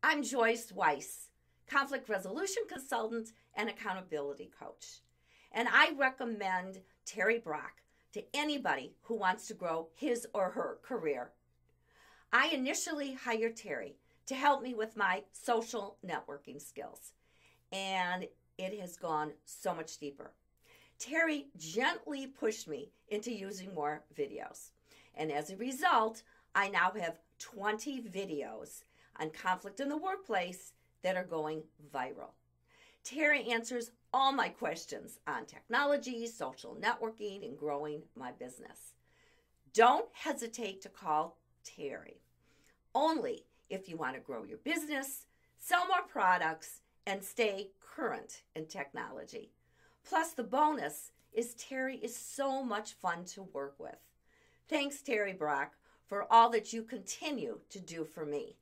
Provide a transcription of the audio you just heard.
I'm Joyce Weiss, conflict resolution consultant and accountability coach. And I recommend Terry Brock to anybody who wants to grow his or her career. I initially hired Terry to help me with my social networking skills, and it has gone so much deeper. Terry gently pushed me into using more videos, and as a result, I now have 20 videos on conflict in the workplace that are going viral. Terry answers all my questions on technology, social networking, and growing my business. Don't hesitate to call Terry. Only if you want to grow your business, sell more products, and stay current in technology. Plus, the bonus is Terry is so much fun to work with. Thanks, Terry Brock, for all that you continue to do for me.